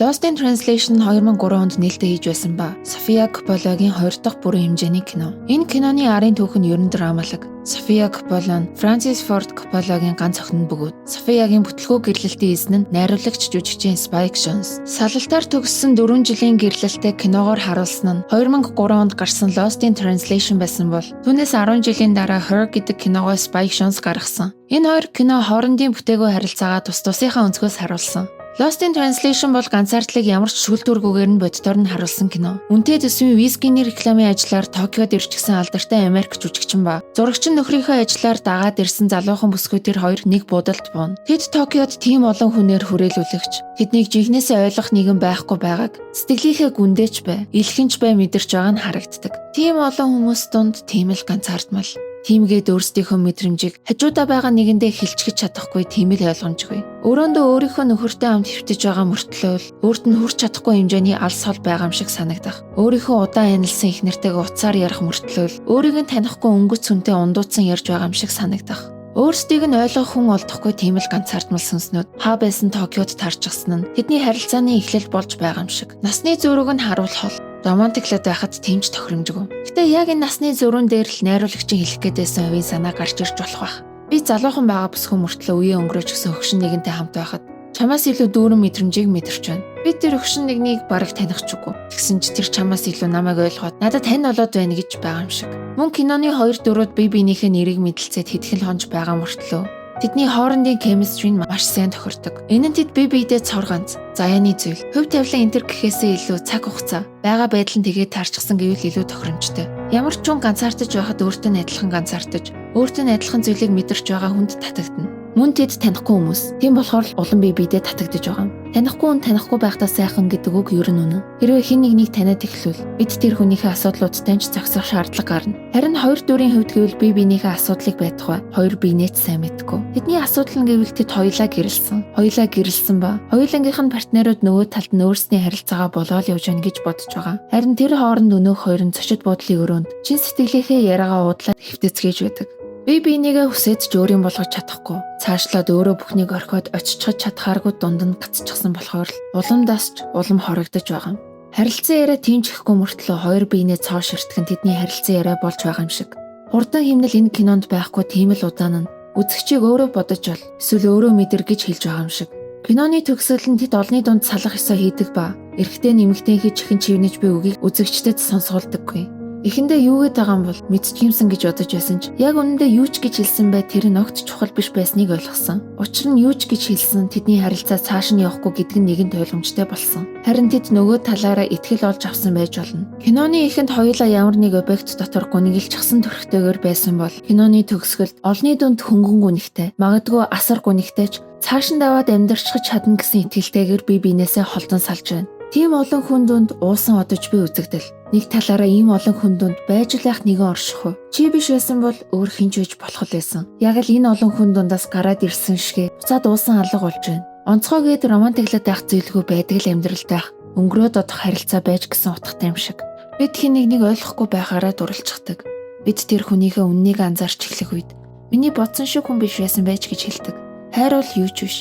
Lost in Translation 2003 онд нээлттэй хийж байсан ба София Копполагийн 2 дахь бүрэн хэмжээний кино. Энэ киноны арын түүх нь ерөн драмалаг. София Коппола нь Фрэнсис Форд Копполагийн ганц охин нь бөгөөд Софиягийн бүтлгүү гэрлэлтийн эзэн нь найруулагч жүжигчин Спайк Jonze. Салалтаар төгссөн 4 жилийн гэрлэлтэд киногоор харуулсан нь 2003 онд гарсан Lost in Translation байсан бол түүнээс 10 жилийн дараа Her гэдэг киногоо Spike Jonze гаргасан. Энэ хоёр кино хоорондын бүтээгөө харилцаагаа тус тусынхаа өнцгөөс харуулсан. Lost in Translation бол ганцаардлыг ямар ч шүл төргүүгээр нь боддоор нь харуулсан кино. Үнэтэй төсвийн вискиний рекламын ажлаар Токиод ирчихсэн алдартай Америк жүжигчин ба зурагчин нөхрийнхөө ажлаар дагаад ирсэн залуухан бүсгүйтэр хоёр нэг буудалд бууна. Тэд Токиод тийм олон хүнээр хүрээлүүлэгч тэднийг жигнэсээ ойлгох нэгэн байхгүй байгааг сэтгэлийнхээ гүндээч бай, илхэнч бай мэдэрч байгаа нь харагддаг. Тийм олон хүмүүс дунд тийм л ганцаардмал. Тиймгээд өөрсдийнхөө мэдрэмжийг хажуудаа байгаа нэгэндээ хилчгэж чадахгүй тийм л ойлгомжгүй. Өрөөндөө өөрийнхөө нөхөртэй хамт хэвтэж байгаа мөртлөө л өөрт нь хүрч чадахгүй хэмжээний алс хол байгаа юм шиг санагдах. Өөрийнхөө удаан анилсан их нэртэйгээ уцаар ярих мөртлөө л өөрийг нь танихгүй өнгөц сүнтэй ундууцсан ярьж байгаа юм шиг санагдах. Өөрсдийг нь ойлгох хүн олдохгүй тийм л ганцаардмал сүнснүүд хаа байсан Токиод тарчсан нь тэдний харилцааны эхлэл болж байгаа юм шиг. Насны зөрүүг нь харуулах романтиклаад байхад тэмч тохиромжгүй. Гэтэ яг энэ насны зөрүүн дээр л найруулагчийн хэлэх гээдсэн хувийн санаа гарч ирж болох байх. Би залуухан байгаа бүсгүй мөртлөө үеийн өнгөрөөж гисэн хөгшин нэгэнтэй хамт байхад чамаас илүү дүүрэн мэдрэмжийг мэдэрч байна. Би тэр хөгшин нэгнийг бараг таних ч үгүй. Тэгсэн ч тэр чамаас илүү намайг ойлгоод надад тань болоод байна гэж байгаа юм шиг. Мөн киноны 2 дөрүүд бие биенийхээ нэрийг мэдэлцээд хэдхэн хонж байгаа мөртлөө тэдний хоорондын chemistry нь маш сайн тохирдог. Энэ нь тэд бие биедээ цор ганц, заяаны зүйл, хөв тавилан энтер гэхээсээ илүү цаг хугацаа, байгаа байдал нь тэгээд таарчсан гэвэл илүү тохиромжтой. Ямар ч хүн ганцаардаж байхад өөртөө адилхан ганцаардаж, өөртөө адилхан зүйлийг мэдэрч байгаа хүнд татагдана. Мөн тэд танихгүй хүмүүс. Тийм болохоор л улан бие биедээ татагдаж байгаа юм. Танихгүй хүн танихгүй байхдаа сайхан гэдэг үг ер нь үнэн. Хэрвээ хэн нэгнийг таниад эхлүүл бид тэр хүнийхээ асуудлуудтай ч зогсох шаардлага гарна. Харин 2 дөрийн хувьд гэвэл бие биенийхээ асуудлыг байтугай хоёр биенээч сайн мэдгүй. Тэдний асуудал нь гэвэл тэд хоёулаа гэрэлсэн ба хоёулангийнх нь партнерууд нөгөө талд нь өөрсдийн харилцаагаа болоод явж байна гэж бодож байгаа. Харин тэр хооронд өнөөх хоёр нь зочид буудлын өрөөнд чин сэтгэлийнхээ яриагаа уудлаад хэвтэцгээж байдаг. Би бинийгээ хүсэж өөрийн болгож чадахгүй. Цаашлаад өөрөө бүхнийг орхиод очичхад чадхааргүй дунд нь гацчихсан болохоор л уламдаас ч улам хорогдож байгаа юм. Харилцан яриа тэмчихгүй мөртлөө хоёр биенээ цоо ширтгэн тэдний харилцан яриа болж байгаа юм шиг. Хурдан химнэл энэ кинонд байхгүй тийм л удаан нь үзэгчийг өөрөө бодож бол эсвэл өөрөө мэдэр гэж хэлж байгаа юм шиг. Киноны төгсгөл нь тэд олны дунд салах ёсоо хийдэг ба эрэгтэй нэмэгтэй хийж чихэн чивнэж буй үгийг үзэгчдэд сонсгуулдаггүй. Эхэндээ юу гээд байгаа юм бол мэдчихюмсан гэж бодож байсан ч яг үнэндээ юу ч гэж хэлсэн бай тэр нь огт чухал биш байсныг ойлгосон. Учир нь юу ч гэж хэлсэн тэдний харилцаа цааш нь явахгүй гэдэг нь нэгэн ойлгомжтой болсон. Харин тэд нөгөө талаараа итгэл олж авсан байж болно. Киноны эхэнд хоёулаа ямар нэг объект дотор гүнгэлжчихсэн төрхтэйгээр байсан бол киноны төгсгөлд олны дунд хөнгөн гүнхтэй, магадгүй асар гүнхтэй ч цааш нь даваад амьдарчхаж чадна гэсэн итгэлтэйгээр бие биенээсээ холдон салж байна. Тийм олон хүн дунд уусан одож би үзэгдэл. Нэг талаараа ийм олон хүн дунд байж л ах нэгэн орших уу? Чи биш байсан бол өөр хинч байж болох л байсан. Яг л энэ олон хүн дундаас гараад ирсэн шигэ буцаад уусан алга болж байна. Онцгой гээд романтиклаад байх зүйлгүй байдаг л амьдралтай ах. Өнгөрөөд одох харилцаа байж гисэн утгатай юм шиг. Бид хэн нэгнийг ойлгохгүй байхаараа дурлцдаг. Бид тэр хүнийхээ үннийг анзаарч эхлэх үед миний бодсон шиг хүн биш байсан байж гэж хэлдэг. Хайр бол юу ч биш.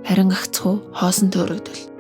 Харин гагцхүү хоосон төөрөгдөл.